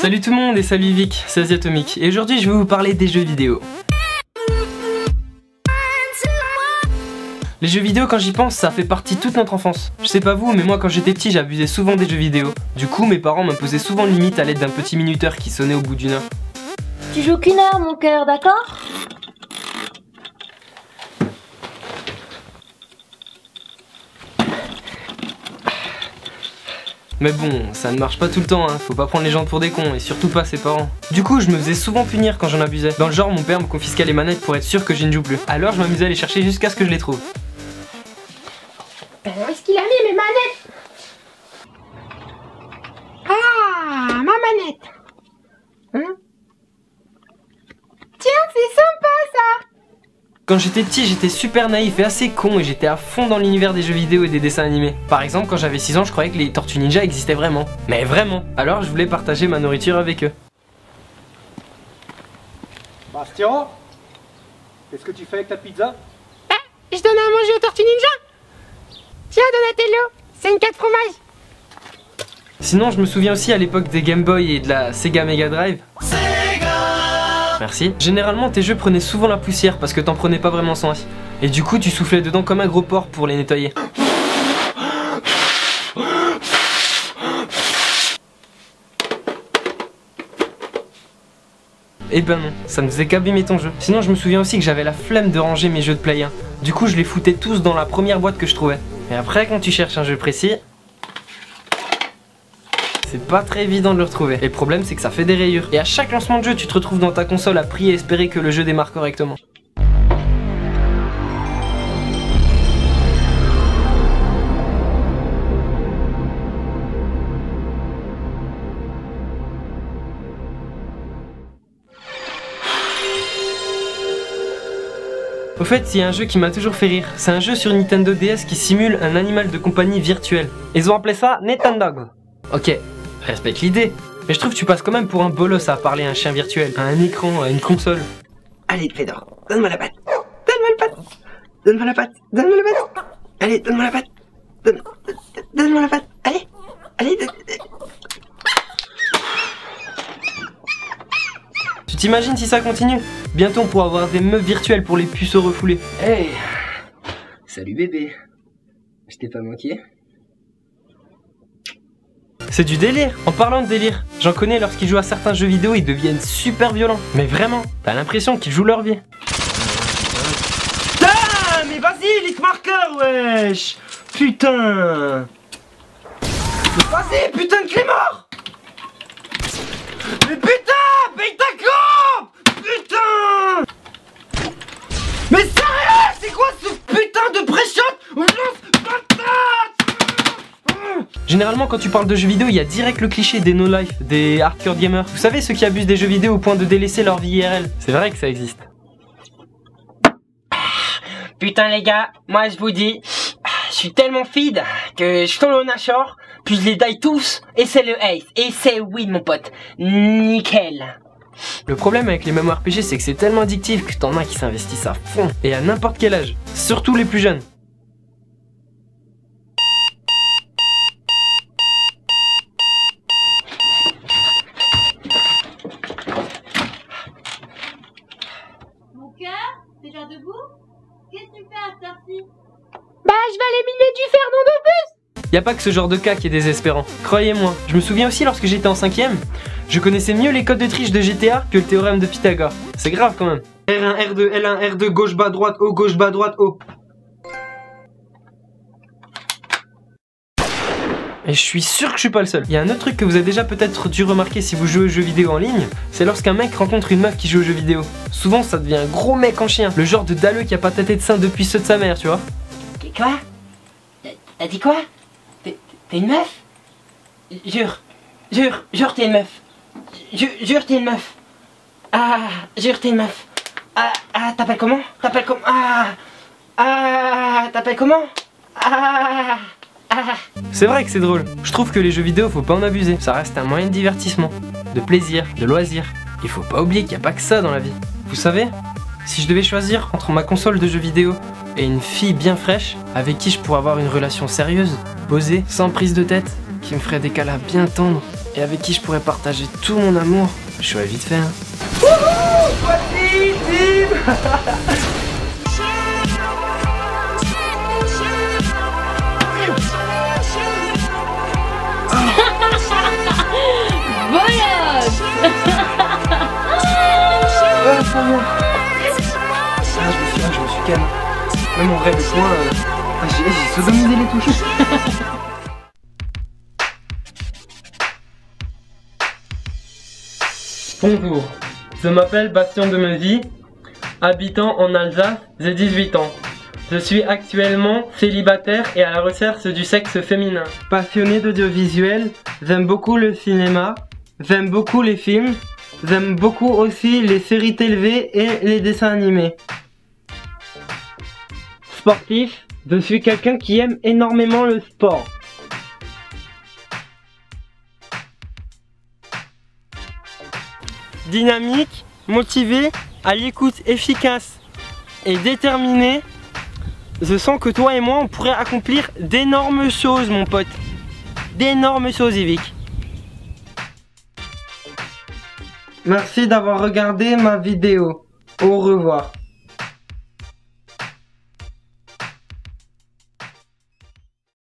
Salut tout le monde et salut Vic, c'est Asiatomique et aujourd'hui je vais vous parler des jeux vidéo. Les jeux vidéo, quand j'y pense, ça fait partie de toute notre enfance. Je sais pas vous, mais moi quand j'étais petit j'abusais souvent des jeux vidéo. Du coup mes parents m'imposaient souvent limite à l'aide d'un petit minuteur qui sonnait au bout d'une heure. Tu joues qu'une heure mon cœur, d'accord? Mais bon, ça ne marche pas tout le temps, hein. Faut pas prendre les gens pour des cons, et surtout pas ses parents. Du coup, je me faisais souvent punir quand j'en abusais. Dans le genre, mon père me confisquait les manettes pour être sûr que je ne joue plus. Alors je m'amusais à les chercher jusqu'à ce que je les trouve. Où est-ce qu'il a mis mes manettes? Ah, ma manette. Hein? Tiens, c'est sympa ça. Quand j'étais petit, j'étais super naïf et assez con et j'étais à fond dans l'univers des jeux vidéo et des dessins animés. Par exemple, quand j'avais 6 ans, je croyais que les Tortues Ninja existaient vraiment. Mais vraiment. Alors je voulais partager ma nourriture avec eux. Bastien, qu'est-ce que tu fais avec ta pizza? Bah, je donne à manger aux Tortues Ninja. Tiens, Donatello, c'est une 4 fromages. Sinon, je me souviens aussi à l'époque des Game Boy et de la Sega Mega Drive. Merci. Généralement, tes jeux prenaient souvent la poussière parce que t'en prenais pas vraiment soin. Et du coup, tu soufflais dedans comme un gros porc pour les nettoyer. Eh ben non, ça ne faisait qu'abîmer ton jeu. Sinon, je me souviens aussi que j'avais la flemme de ranger mes jeux de Play 1. Du coup, je les foutais tous dans la première boîte que je trouvais. Et après, quand tu cherches un jeu précis, c'est pas très évident de le retrouver. Et le problème, c'est que ça fait des rayures. Et à chaque lancement de jeu, tu te retrouves dans ta console à prier et espérer que le jeu démarre correctement. Au fait, il y a un jeu qui m'a toujours fait rire. C'est un jeu sur Nintendo DS qui simule un animal de compagnie virtuel. Ils ont appelé ça Nintendo. Ok, respecte l'idée. Mais je trouve que tu passes quand même pour un bolos à parler à un chien virtuel, à un écran, à une console. Allez, Fédor, donne-moi la patte. Donne-moi la patte. Donne-moi la patte. Donne-moi la patte. Allez, donne-moi la patte. Donne-moi la patte. Allez. Allez. Tu t'imagines si ça continue? Bientôt on pourra avoir des meufs virtuelles pour les puceaux refoulés. Hey. Salut bébé. Je t'ai pas manqué? C'est du délire. En parlant de délire, j'en connais lorsqu'ils jouent à certains jeux vidéo, ils deviennent super violents. Mais vraiment, t'as l'impression qu'ils jouent leur vie. Putain, mais vas-y, lit marqueur, wesh. Putain. Vas-y, putain de Clémor. Mais putain, paye ta crampe. Putain. Mais sérieux, c'est quoi ce putain de pré-shot? Généralement quand tu parles de jeux vidéo, il y a direct le cliché des no-life, des hardcore gamers. Vous savez, ceux qui abusent des jeux vidéo au point de délaisser leur vie IRL. C'est vrai que ça existe. Putain les gars, moi je vous dis, je suis tellement feed que je tombe au Nashor, puis je les die tous, et c'est le ace, et c'est win mon pote. Nickel. Le problème avec les MMORPG, c'est que c'est tellement addictif que t'en as qui s'investissent à fond. Et à n'importe quel âge. Surtout les plus jeunes. Mon cœur, t'es déjà debout? Qu'est-ce que tu fais à cette heure-ci? Bah, je vais aller miner du fer dans nos bus. Y a pas que ce genre de cas qui est désespérant. Croyez-moi, je me souviens aussi lorsque j'étais en 5ème, je connaissais mieux les codes de triche de GTA que le théorème de Pythagore. C'est grave quand même. R1, R2, L1, R2, gauche, bas, droite, haut, gauche, bas, droite, haut. Et je suis sûr que je suis pas le seul. Il y a un autre truc que vous avez déjà peut-être dû remarquer si vous jouez aux jeux vidéo en ligne, c'est lorsqu'un mec rencontre une meuf qui joue aux jeux vidéo. Souvent ça devient un gros mec en chien, le genre de dalleux qui a pas tâté de sein depuis ceux de sa mère, tu vois. Quoi? T'as dit quoi? T'es une meuf? Jure t'es une meuf. Jure t'es une meuf. Ah, jure t'es une meuf. T'appelles comment? T'appelles comment? T'appelles comment? C'est vrai que c'est drôle. Je trouve que les jeux vidéo, faut pas en abuser. Ça reste un moyen de divertissement, de plaisir, de loisir. Il faut pas oublier qu'il n'y a pas que ça dans la vie. Vous savez, si je devais choisir entre ma console de jeux vidéo et une fille bien fraîche, avec qui je pourrais avoir une relation sérieuse, posée, sans prise de tête, qui me ferait des câlins bien tendres, et avec qui je pourrais partager tout mon amour. Je serais vite fait. Hein. Voici, Tim. Voyage. Je me suis calme. Même en vrai, le point, j'ai sodomisé les touches. Bonjour, je m'appelle Bastien de Mezy, habitant en Alsace, j'ai 18 ans. Je suis actuellement célibataire et à la recherche du sexe féminin. Passionné d'audiovisuel, j'aime beaucoup le cinéma, j'aime beaucoup les films, j'aime beaucoup aussi les séries télévisées et les dessins animés. Sportif, je suis quelqu'un qui aime énormément le sport. Dynamique, motivé, à l'écoute efficace et déterminé, je sens que toi et moi on pourrait accomplir d'énormes choses mon pote. D'énormes choses Yvick. Merci d'avoir regardé ma vidéo. Au revoir.